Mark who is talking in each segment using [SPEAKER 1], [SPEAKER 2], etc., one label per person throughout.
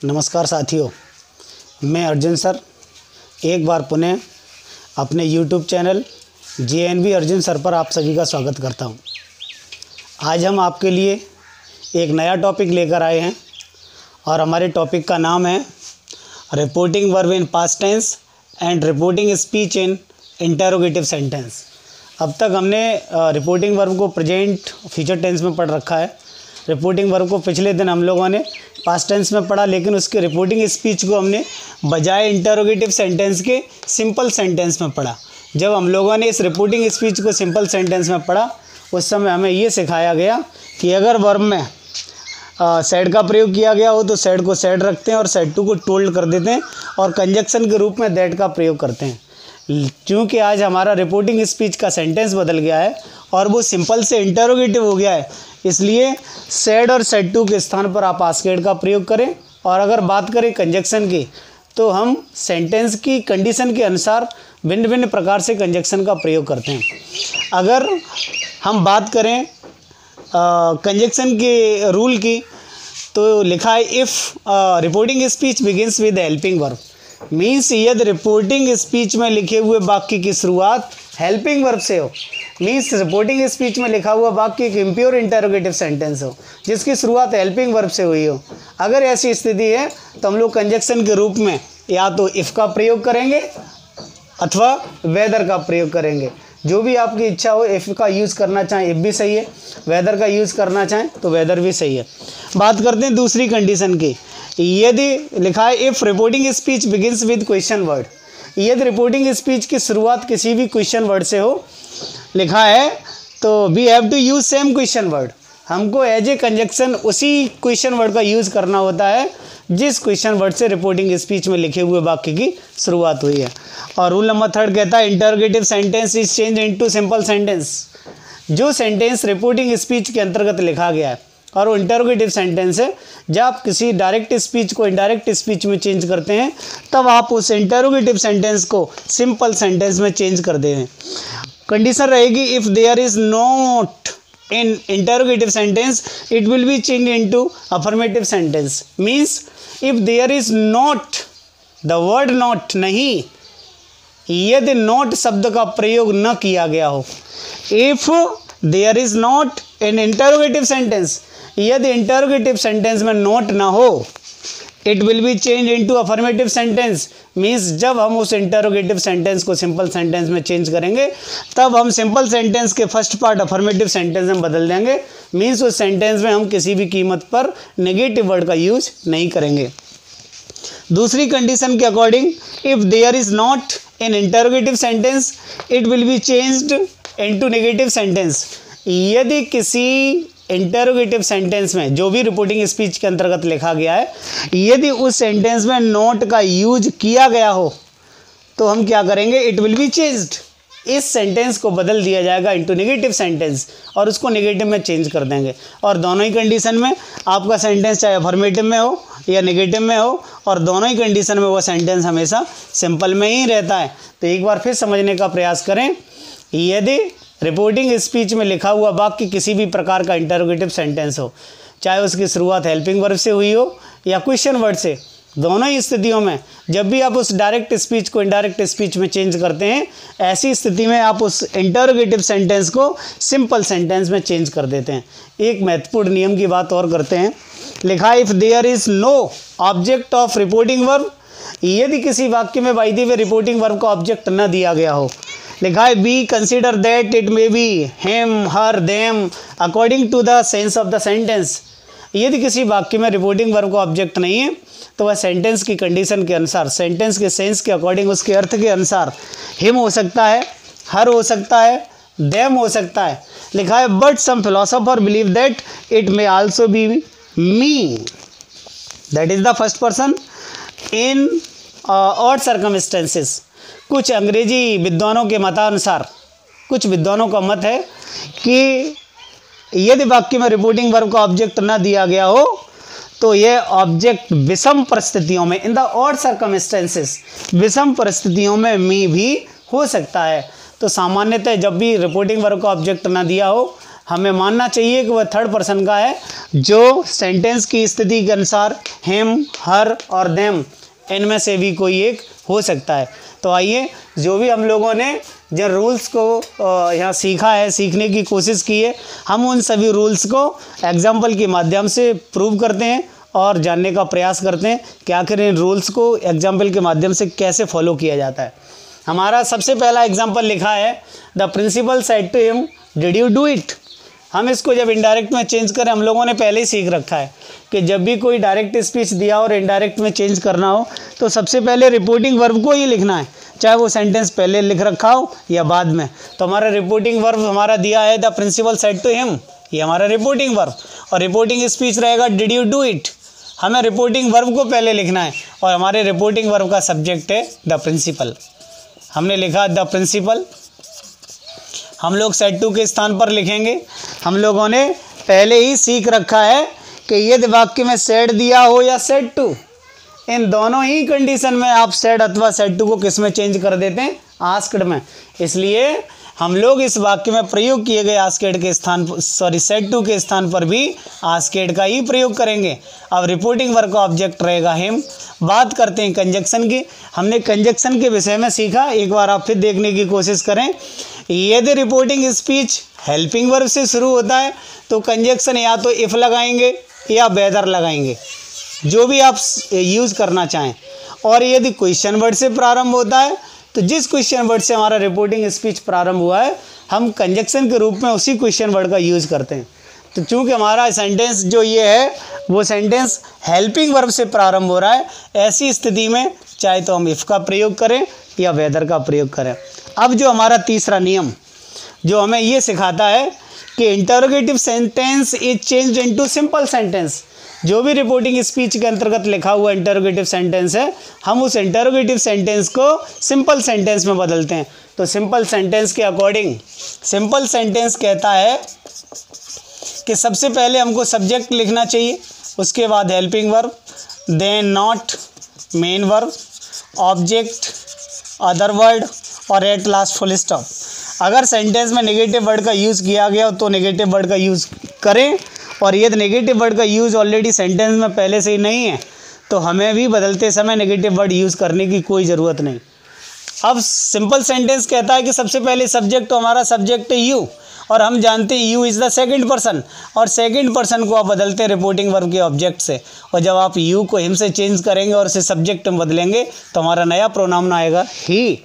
[SPEAKER 1] नमस्कार साथियों, मैं अर्जुन सर एक बार पुनः अपने YouTube channel JNV Arjun sir पर आप सभी का स्वागत करता हूं। आज हम आपके लिए एक नया टॉपिक लेकर आए हैं और हमारे टॉपिक का नाम है reporting verb in past tense and reporting speech in interrogative sentence. अब तक हमने रिपोर्टिंग वर्ब को प्रेजेंट फ्यूचर टेंस में पढ़ रखा है। रिपोर्टिंग वर्ब को पिछले दिन हम लोगों ने पास्ट टेंस में पढ़ा, लेकिन उसके रिपोर्टिंग स्पीच को हमने बजाय इंटरोगेटिव सेंटेंस के सिंपल सेंटेंस में पढ़ा। जब हम लोगों ने इस रिपोर्टिंग स्पीच को सिंपल सेंटेंस में पढ़ा, उस समय हमें ये सिखाया गया कि अगर वर्ब में सेड का प्रयोग किया गया हो तो सेड को सेड रखते हैं और सेड टू को टोल्ड कर देते हैं और कंजक्शन के रूप में दैट का प्रयोग करते हैं। क्योंकि आज हमारा रिपोर्टिंग स्पीच का सेंटेंस बदल गया है और वो सिंपल से इंटरोगेटिव हो गया है, इसलिए सेड और सेड टू के स्थान पर आप आस्केड का प्रयोग करें। और अगर बात करें कंजक्शन की, तो हम सेंटेंस की कंडीशन के अनुसार भिन्न भिन्न प्रकार से कंजक्शन का प्रयोग करते हैं। अगर हम बात करें कंजक्शन के रूल की, तो लिखा है if reporting speech begins with helping verb, means यदि रिपोर्टिंग स्पीच में लिखे हुए वाक्य की शुरुआत हेल्पिंग वर्ब से हो, मीन्स रिपोर्टिंग स्पीच में लिखा हुआ वाक्य एक इम्प्योर इंटरोगेटिव सेंटेंस हो जिसकी शुरुआत हेल्पिंग वर्ब से हुई हो। अगर ऐसी स्थिति है तो हम लोग कंजक्शन के रूप में या तो इफ़ का प्रयोग करेंगे अथवा वेदर का प्रयोग करेंगे। जो भी आपकी इच्छा हो, इफ़ का यूज़ करना चाहें इफ़ भी सही है, वेदर का यूज़ करना चाहें तो वेदर भी सही है। बात करते हैं दूसरी कंडीशन की। यदि लिखा है if reporting speech begins with question word, यदि रिपोर्टिंग स्पीच की शुरुआत किसी भी क्वेश्चन वर्ड से हो, लिखा है तो we have to use same question word, हमको एज ए कंजक्शन उसी क्वेश्चन वर्ड का यूज़ करना होता है जिस क्वेश्चन वर्ड से रिपोर्टिंग स्पीच में लिखे हुए वाक्य की शुरुआत हुई है। और रूल नंबर 3 कहता है interrogative sentence is change into simple sentence. जो सेंटेंस रिपोर्टिंग स्पीच के अंतर्गत लिखा गया है और वो इंटरोगेटिव सेंटेंस है, जब आप किसी डायरेक्ट स्पीच को इनडायरेक्ट स्पीच में चेंज करते हैं तब आप उस इंटरोगेटिव सेंटेंस को सिंपल सेंटेंस में चेंज कर दें। कंडीशन रहेगी if there is not in interrogative sentence it will be change into affirmative sentence. Means if there is not, the word not नहीं, यदि नॉट शब्द का प्रयोग न किया गया हो, if there is not in interrogative sentence, यदि इंटरोगेटिव सेंटेंस में नॉट ना हो, it will be change into affirmative sentence. Means जब हम उस इंटरोगेटिव सेंटेंस को सिंपल सेंटेंस में चेंज करेंगे तब हम सिंपल सेंटेंस के फर्स्ट पार्ट अफर्मेटिव सेंटेंस में बदल देंगे। मीन्स उस सेंटेंस में हम किसी भी कीमत पर नेगेटिव वर्ड का यूज नहीं करेंगे। दूसरी कंडीशन के according if there is not in interrogative sentence it will be changed into negative sentence. यदि किसी इंटरोगेटिव सेंटेंस में जो भी रिपोर्टिंग स्पीच के अंतर्गत लिखा गया है, यदि उस सेंटेंस में नॉट का यूज किया गया हो तो हम क्या करेंगे, इट विल बी चेंज्ड, इस सेंटेंस को बदल दिया जाएगा इनटू नेगेटिव सेंटेंस और उसको नेगेटिव में चेंज कर देंगे। और दोनों ही कंडीशन में आपका सेंटेंस चाहे अफर्मेटिव में हो या नेगेटिव में हो, और दोनों ही कंडीशन में वो सेंटेंस हमेशा सिंपल में ही रहता है। तो एक बार फिर समझने का प्रयास करें। यदि रिपोर्टिंग स्पीच में लिखा हुआ वाक्य किसी भी प्रकार का इंटरोगेटिव सेंटेंस हो, चाहे उसकी शुरुआत हेल्पिंग वर्ब से हुई हो या क्वेश्चन वर्ड से, दोनों ही स्थितियों में जब भी आप उस डायरेक्ट स्पीच को इनडायरेक्ट स्पीच में चेंज करते हैं, ऐसी स्थिति में आप उस इंटरोगेटिव सेंटेंस को सिंपल सेंटेंस में चेंज कर देते हैं। एक महत्वपूर्ण नियम की बात और करते हैं। लिखा है if there is no object of reporting verb, यदि किसी वाक्य में by the way reporting verb का ऑब्जेक्ट न दिया गया हो, लिखा है be consider that it may be him her them according to the sense of the sentence. यदि किसी वाक्य में रिपोर्टिंग वर्ब का ऑब्जेक्ट नहीं है तो वह सेंटेंस की कंडीशन के अनुसार, सेंटेंस के सेंस के अकॉर्डिंग, उसके अर्थ के अनुसार हिम हो सकता है, हर हो सकता है, देम हो सकता है। लिखा है but some philosopher believe that it may also be me, that is the first person in odd circumstances. कुछ अंग्रेजी विद्वानों के मतानुसार, कुछ विद्वानों का मत है कि यदि वाक्य में रिपोर्टिंग वर्ब का ऑब्जेक्ट न दिया गया हो तो यह ऑब्जेक्ट विषम परिस्थितियों में, इन द ऑड सर्कमस्टेंसेस, विषम परिस्थितियों में मी भी हो सकता है। तो सामान्यतः जब भी रिपोर्टिंग वर्ब का ऑब्जेक्ट न दिया हो, हमें मानना चाहिए कि वह थर्ड पर्सन का है, जो सेंटेंस की स्थिति के अनुसार हिम, हर और देम इनमें से भी कोई एक हो सकता है। तो आइए, जो भी हम लोगों ने जिन रूल्स को यहाँ सीखा है, सीखने की कोशिश की है, हम उन सभी रूल्स को एग्जाम्पल के माध्यम से प्रूव करते हैं और जानने का प्रयास करते हैं कि आखिर इन रूल्स को एग्जाम्पल के माध्यम से कैसे फॉलो किया जाता है। हमारा सबसे पहला एग्जाम्पल लिखा है, the principal said to him did you do it. हम इसको जब इनडायरेक्ट में चेंज करें, हम लोगों ने पहले ही सीख रखा है कि जब भी कोई डायरेक्ट स्पीच दिया और इनडायरेक्ट में चेंज करना हो तो सबसे पहले रिपोर्टिंग वर्ब को ही लिखना है, चाहे वो सेंटेंस पहले लिख रखा हो या बाद में। तो हमारा रिपोर्टिंग वर्ब हमारा दिया है the principal said to him, ये हमारा रिपोर्टिंग वर्ब, और रिपोर्टिंग स्पीच रहेगा डिड यू डू इट। हमें रिपोर्टिंग वर्ब को पहले लिखना है और हमारे रिपोर्टिंग वर्ब का सब्जेक्ट है द प्रिंसिपल। हमने लिखा द प्रिंसिपल, हम लोग सेड टू के स्थान पर लिखेंगे। हम लोगों ने पहले ही सीख रखा है कि यदि वाक्य में सेड दिया हो या सेड टू, इन दोनों ही कंडीशन में आप सेड अथवा सेड टू को किस में चेंज कर देते हैं, आस्क्ड में। इसलिए हम लोग इस वाक्य में प्रयोग किए गए आस्क्ड के स्थान सेड टू के स्थान पर भी आस्क्ड का ही प्रयोग करेंगे। अब रिपोर्टिंग वर्ब का ऑब्जेक्ट रहेगा हिम। बात करते हैं कंजक्शन की। हमने कंजक्शन के विषय में सीखा, एक बार आप फिर देखने की कोशिश करें। यदि रिपोर्टिंग स्पीच हेल्पिंग वर्ब से शुरू होता है तो कंजक्शन या तो इफ लगाएंगे या वेदर लगाएंगे, जो भी आप यूज़ करना चाहें। और यदि क्वेश्चन वर्ड से प्रारंभ होता है तो जिस क्वेश्चन वर्ड से हमारा रिपोर्टिंग स्पीच प्रारंभ हुआ है, हम कंजक्शन के रूप में उसी क्वेश्चन वर्ड का यूज़ करते हैं। तो चूंकि हमारा सेंटेंस जो ये है वो सेंटेंस हेल्पिंग वर्ब से प्रारंभ हो रहा है, ऐसी स्थिति में चाहे तो हम इफ़ का प्रयोग करें या वेदर का प्रयोग करें। अब जो हमारा तीसरा नियम जो हमें ये सिखाता है कि interrogative sentence is changed into simple sentence. जो भी रिपोर्टिंग स्पीच के अंतर्गत लिखा हुआ इंटरोगेटिव सेंटेंस है, हम उस इंटरोगेटिव सेंटेंस को सिंपल सेंटेंस में बदलते हैं। तो सिंपल सेंटेंस के अकॉर्डिंग सिंपल सेंटेंस कहता है कि सबसे पहले हमको सब्जेक्ट लिखना चाहिए, उसके बाद helping verb, then not, main verb, object, other word और एट लास्ट फुल स्टॉप। अगर सेंटेंस में नेगेटिव वर्ड का यूज़ किया गया तो नेगेटिव वर्ड का यूज़ करें, और यदि नेगेटिव वर्ड का यूज़ ऑलरेडी सेंटेंस में पहले से ही नहीं है तो हमें भी बदलते समय नेगेटिव वर्ड यूज़ करने की कोई ज़रूरत नहीं। अब सिंपल सेंटेंस कहता है कि सबसे पहले सब्जेक्ट, तो हमारा सब्जेक्ट है यू, और हम जानते हैं you is the second person, और सेकंड पर्सन को आप बदलते हैं रिपोर्टिंग वर्ब के ऑब्जेक्ट से। और जब आप यू को हिम से चेंज करेंगे और उसे सब्जेक्ट में बदलेंगे तो हमारा नया प्रोनाउन आएगा ही।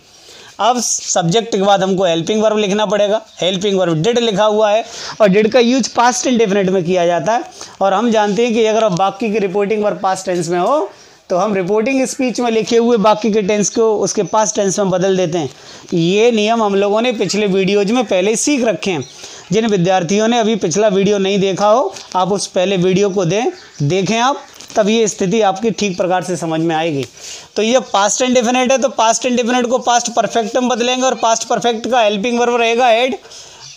[SPEAKER 1] अब सब्जेक्ट के बाद हमको हेल्पिंग वर्ब लिखना पड़ेगा। हेल्पिंग वर्ब डिड लिखा हुआ है और डिड का यूज पास्ट इंडेफिनिट में किया जाता है, और हम जानते हैं कि अगर वाक्य की रिपोर्टिंग वर्ब पास्ट टेंस में हो तो हम रिपोर्टिंग स्पीच में लिखे हुए बाकी के टेंस को उसके पास्ट टेंस में बदल देते हैं। ये नियम हम लोगों ने पिछले वीडियोज में पहले ही सीख रखे हैं। जिन विद्यार्थियों ने अभी पिछला वीडियो नहीं देखा हो, आप उस पहले वीडियो को देखें आप, तब ये स्थिति आपकी ठीक प्रकार से समझ में आएगी। तो ये पास्ट इंडेफिनिट है तो पास्ट इंडेफिनिट को पास्ट परफेक्ट में बदलेंगे, और पास्ट परफेक्ट का हेल्पिंग वर्ब रहेगा हेड,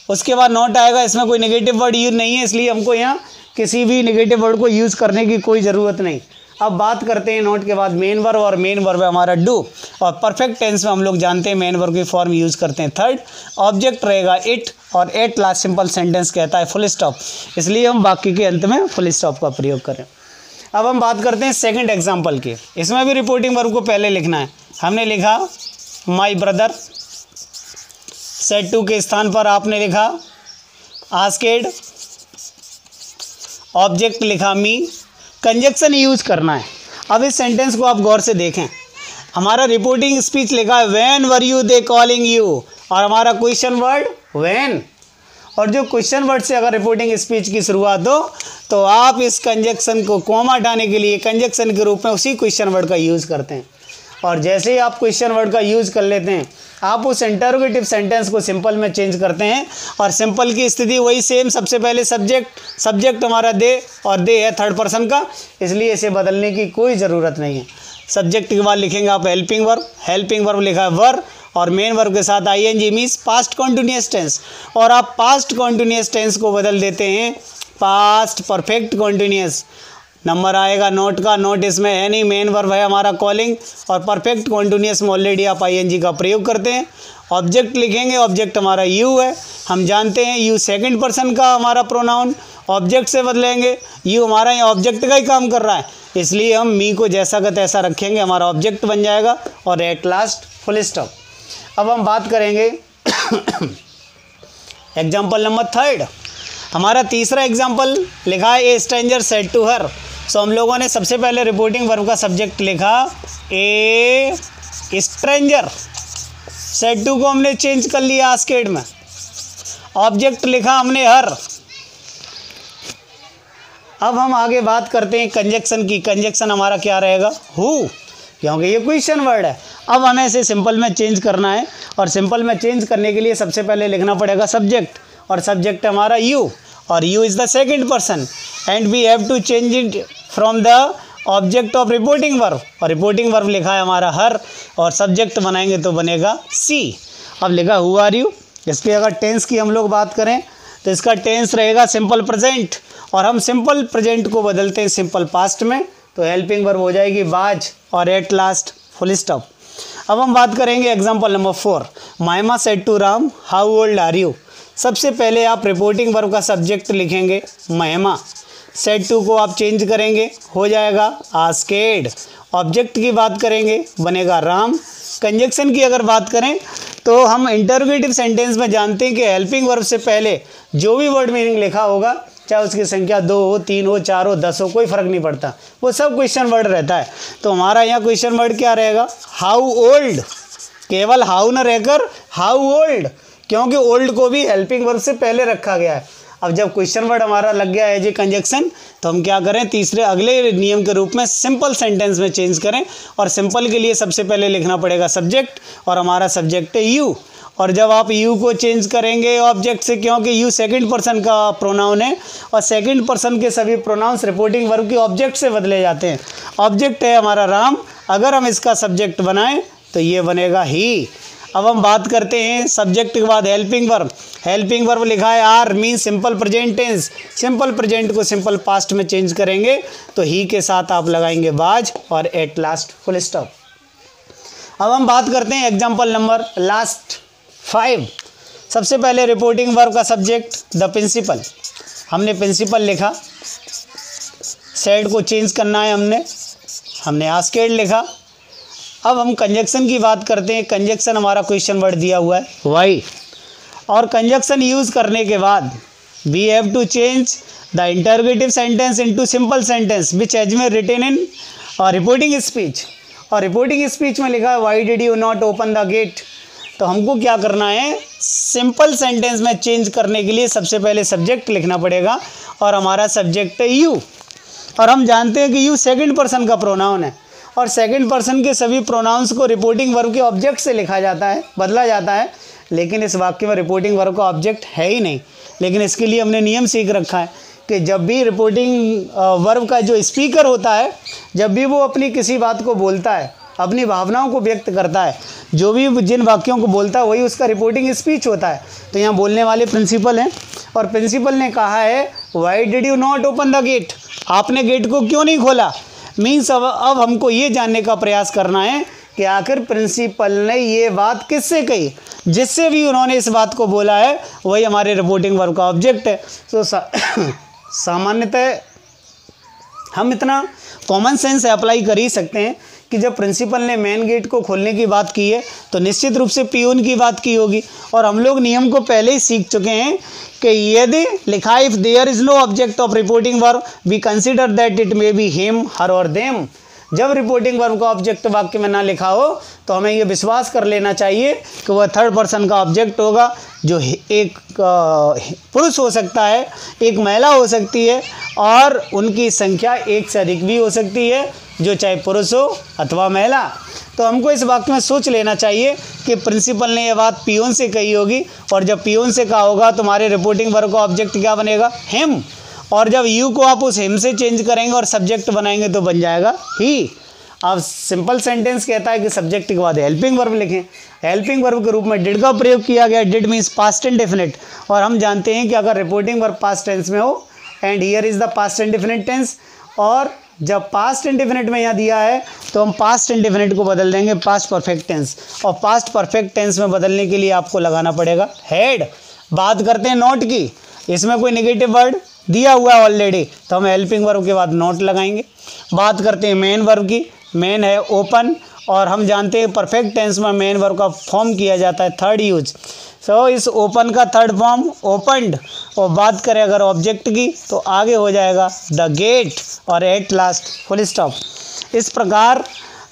[SPEAKER 1] उसके बाद नॉट आएगा। इसमें कोई नेगेटिव वर्ड यूज नहीं है, इसलिए हमको यहाँ किसी भी नेगेटिव वर्ड को यूज़ करने की कोई ज़रूरत नहीं। अब बात करते हैं नॉट के बाद मेन वर्ब, और मेन वर्ब है हमारा डू, और परफेक्ट टेंस में हम लोग जानते हैं मेन वर्ब की फॉर्म यूज़ करते हैं थर्ड। ऑब्जेक्ट रहेगा इट, और एट लास्ट सिंपल सेंटेंस कहता है फुल स्टॉप, इसलिए हम वाक्य के अंत में फुल स्टॉप का प्रयोग करें। अब हम बात करते हैं सेकंड एग्जांपल की। इसमें भी रिपोर्टिंग वर्ब को पहले लिखना है। हमने लिखा माय ब्रदर, सेड टू के स्थान पर आपने लिखा आस्क्ड, ऑब्जेक्ट लिखा मी, कंजक्शन यूज करना है। अब इस सेंटेंस को आप गौर से देखें। हमारा रिपोर्टिंग स्पीच लिखा है when were you they calling you, और हमारा क्वेश्चन वर्ड व्हेन, और जो क्वेश्चन वर्ड से अगर रिपोर्टिंग स्पीच की शुरुआत हो तो आप इस कंजक्शन को कॉमा हटाने के लिए कंजक्शन के रूप में उसी क्वेश्चन वर्ड का यूज़ करते हैं। और जैसे ही आप क्वेश्चन वर्ड का यूज़ कर लेते हैं, आप उस इंटरोगेटिव सेंटेंस को सिंपल में चेंज करते हैं, और सिंपल की स्थिति वही सेम। सबसे पहले सब्जेक्ट हमारा दे, और दे है थर्ड पर्सन का, इसलिए इसे बदलने की कोई ज़रूरत नहीं है। सब्जेक्ट के बाद लिखेंगे आप हेल्पिंग वर्ब लिखा है वर, और मेन वर्ब के साथ ING means past continuous tense, और आप पास्ट कॉन्टिन्यूअस टेंस को बदल देते हैं पास्ट परफेक्ट कॉन्टिन्यूअस। नंबर आएगा नोट का, नोट इसमें है नहीं, मेन वर्ब है हमारा कॉलिंग, और परफेक्ट कॉन्टिन्यूअस में ऑलरेडी आप आईएनजी का प्रयोग करते हैं। ऑब्जेक्ट लिखेंगे, ऑब्जेक्ट हमारा यू है, हम जानते हैं यू सेकंड पर्सन का हमारा प्रोनाउन, ऑब्जेक्ट से बदलेंगे, यू हमारा यहाँ ऑब्जेक्ट का ही काम कर रहा है, इसलिए हम मी को जैसा का तैसा रखेंगे, हमारा ऑब्जेक्ट बन जाएगा, और एट लास्ट फुल स्टॉप। अब हम बात करेंगे एग्जाम्पल नंबर 3। हमारा तीसरा एग्जाम्पल लिखा है a stranger said to her. So हम लोगों ने सबसे पहले रिपोर्टिंग वर्ब का सब्जेक्ट लिखा ए स्ट्रेंजर, सेड टू को हमने चेंज कर लिया आस्केड में, ऑब्जेक्ट लिखा हमने हर। अब हम आगे बात करते हैं कंजक्शन की। कंजक्शन हमारा क्या रहेगा, हु, क्योंकि ये क्वेश्चन वर्ड है। अब हमें इसे सिंपल में चेंज करना है, और सिंपल में चेंज करने के लिए सबसे पहले लिखना पड़ेगा सब्जेक्ट, और सब्जेक्ट हमारा यू, और you is the second person, and we have to change it from the object of reporting verb, और रिपोर्टिंग वर्ब लिखा है हमारा हर, और सब्जेक्ट बनाएंगे तो बनेगा सी। अब लिखा हु आर यू, इसके अगर टेंस की हम लोग बात करें तो इसका टेंस रहेगा सिंपल प्रेजेंट, और हम सिंपल प्रेजेंट को बदलते हैं सिंपल पास्ट में, तो हेल्पिंग वर्ब हो जाएगी बाज, और एट लास्ट फुल स्टॉप। अब हम बात करेंगे एग्जाम्पल नंबर 4। मायमा said to Ram how old are you. सबसे पहले आप रिपोर्टिंग वर्ब का सब्जेक्ट लिखेंगे महिमा, सेड टू को आप चेंज करेंगे, हो जाएगा आस्केड, ऑब्जेक्ट की बात करेंगे बनेगा राम। कंजक्शन की अगर बात करें तो हम इंटरोगेटिव सेंटेंस में जानते हैं कि हेल्पिंग वर्ब से पहले जो भी वर्ड मीनिंग लिखा होगा, चाहे उसकी संख्या 2 हो, 3 हो, 4 हो, 10 हो, कोई फ़र्क नहीं पड़ता, वो सब क्वेश्चन वर्ड रहता है। तो हमारा यहाँ क्वेश्चन वर्ड क्या रहेगा, हाउ ओल्ड, केवल हाउ न रहकर हाउ ओल्ड, क्योंकि ओल्ड को भी हेल्पिंग वर्ब से पहले रखा गया है। अब जब क्वेश्चन वर्ड हमारा लग गया एज ए कंजक्शन, तो हम क्या करें, तीसरे अगले नियम के रूप में सिंपल सेंटेंस में चेंज करें, और सिंपल के लिए सबसे पहले लिखना पड़ेगा सब्जेक्ट, और हमारा सब्जेक्ट है यू, और जब आप यू को चेंज करेंगे ऑब्जेक्ट से, क्योंकि यू सेकंड पर्सन का प्रोनाउन है, और सेकंड पर्सन के सभी प्रोनाउंस रिपोर्टिंग वर्ब के ऑब्जेक्ट से बदले जाते हैं। ऑब्जेक्ट है हमारा राम, अगर हम इसका सब्जेक्ट बनाएं तो ये बनेगा ही। अब हम बात करते हैं सब्जेक्ट के बाद हेल्पिंग वर्ब। हेल्पिंग वर्ब लिखा है are, mean simple present tense, simple present को सिंपल पास्ट में चेंज करेंगे तो ही के साथ आप लगाएंगे बाज, और एट लास्ट फुल स्टॉप। अब हम बात करते हैं एग्जाम्पल नंबर लास्ट 5। सबसे पहले रिपोर्टिंग वर्ब का सब्जेक्ट द प्रिंसिपल, हमने प्रिंसिपल लिखा, सेड को चेंज करना है हमने आस्केड लिखा। अब हम कंजक्शन की बात करते हैं। कंजक्शन हमारा क्वेश्चन वर्ड दिया हुआ है वाई, और कंजक्शन यूज़ करने के बाद we have to change the interrogative sentence into simple sentence which has been written in reporting speech, और रिपोर्टिंग स्पीच में लिखा है why did you not open the gate. तो हमको क्या करना है, सिंपल सेंटेंस में चेंज करने के लिए सबसे पहले सब्जेक्ट लिखना पड़ेगा, और हमारा सब्जेक्ट है यू, और हम जानते हैं कि यू सेकंड पर्सन का प्रोनाउन है, और सेकंड पर्सन के सभी प्रोनाउंस को रिपोर्टिंग वर्ब के ऑब्जेक्ट से लिखा जाता है, बदला जाता है, लेकिन इस वाक्य में रिपोर्टिंग वर्ब का ऑब्जेक्ट है ही नहीं। लेकिन इसके लिए हमने नियम सीख रखा है कि जब भी रिपोर्टिंग वर्ब का जो स्पीकर होता है, जब भी वो अपनी किसी बात को बोलता है, अपनी भावनाओं को व्यक्त करता है, जो भी जिन वाक्यों को बोलता है वही उसका रिपोर्टिंग स्पीच होता है। तो यहाँ बोलने वाले प्रिंसिपल हैं, और प्रिंसिपल ने कहा है why did you not open the gate, आपने गेट को क्यों नहीं खोला। मीन्स अब हमको ये जानने का प्रयास करना है कि आखिर प्रिंसिपल ने ये बात किससे कही, जिससे भी उन्होंने इस बात को बोला है वही हमारे रिपोर्टिंग वर्ब का ऑब्जेक्ट है। तो सामान्यतः हम इतना कॉमन सेंस अप्लाई कर ही सकते हैं कि जब प्रिंसिपल ने मेन गेट को खोलने की बात की है तो निश्चित रूप से पियून की बात की होगी, और हम लोग नियम को पहले ही सीख चुके हैं कि यदि लिखा if there is no object of reporting verb we consider that it may be him, her और देम। जब रिपोर्टिंग वर्ब का ऑब्जेक्ट वाक्य में ना लिखा हो तो हमें ये विश्वास कर लेना चाहिए कि वह थर्ड पर्सन का ऑब्जेक्ट होगा, जो एक पुरुष हो सकता है, एक महिला हो सकती है, और उनकी संख्या एक से अधिक भी हो सकती है, जो चाहे पुरुष हो अथवा महिला। तो हमको इस वाक्य में सोच लेना चाहिए कि प्रिंसिपल ने यह बात पियून से कही होगी, और जब पियून से कहा होगा तो हमारे रिपोर्टिंग वर्ब का ऑब्जेक्ट क्या बनेगा, हिम, और जब यू को आप उस हिम से चेंज करेंगे और सब्जेक्ट बनाएंगे तो बन जाएगा ही। अब सिंपल सेंटेंस कहता है कि सब्जेक्ट के बाद हेल्पिंग वर्ब लिखें। हेल्पिंग वर्ब के रूप में डिड का प्रयोग किया गया। डिड मीन्स पास्ट इंडेफिनिट, और हम जानते हैं कि अगर रिपोर्टिंग वर्ब पास्ट टेंस में हो, and here is the past indefinite tense, और जब पास्ट इंडेफिनिट में यहाँ दिया है तो हम पास्ट इंडेफिनिट को बदल देंगे पास्ट परफेक्ट टेंस, और पास्ट परफेक्ट टेंस में बदलने के लिए आपको लगाना पड़ेगा हेड। बात करते हैं नॉट की, इसमें कोई नेगेटिव वर्ड दिया हुआ है ऑलरेडी, तो हम हेल्पिंग वर्ब के बाद नॉट लगाएंगे। बात करते हैं मेन वर्ब की, मेन है ओपन, और हम जानते हैं परफेक्ट टेंस में मेन वर्ब का फॉर्म किया जाता है थर्ड यूज। सो इस ओपन का थर्ड फॉर्म ओपनड। और बात करें अगर ऑब्जेक्ट की तो आगे हो जाएगा द गेट और एट लास्ट फुल स्टॉप। इस प्रकार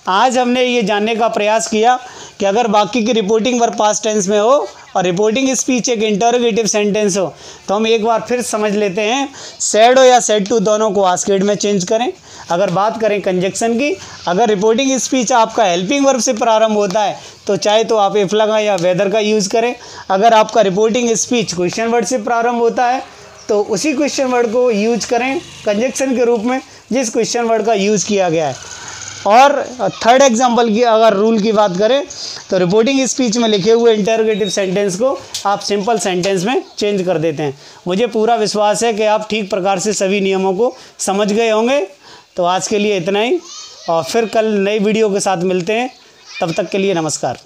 [SPEAKER 1] आज हमने ये जानने का प्रयास किया कि अगर बाकी की रिपोर्टिंग वर्ब पास्ट टेंस में हो और रिपोर्टिंग स्पीच एक इंटरोगेटिव सेंटेंस हो तो हम एक बार फिर समझ लेते हैं, सेड हो या सेड टू दोनों को आस्केड में चेंज करें। अगर बात करें कंजक्शन की, अगर रिपोर्टिंग स्पीच आपका हेल्पिंग वर्ब से प्रारंभ होता है तो चाहे तो आप इफ लगा या वेदर का यूज़ करें। अगर आपका रिपोर्टिंग स्पीच क्वेश्चन वर्ड से प्रारंभ होता है तो उसी क्वेश्चन वर्ड को यूज करें कंजक्शन के रूप में जिस क्वेश्चन वर्ड का यूज़ किया गया है। और थर्ड एग्जाम्पल की अगर रूल की बात करें तो रिपोर्टिंग स्पीच में लिखे हुए इंटरोगेटिव सेंटेंस को आप सिंपल सेंटेंस में चेंज कर देते हैं। मुझे पूरा विश्वास है कि आप ठीक प्रकार से सभी नियमों को समझ गए होंगे। तो आज के लिए इतना ही, और फिर कल नई वीडियो के साथ मिलते हैं। तब तक के लिए नमस्कार।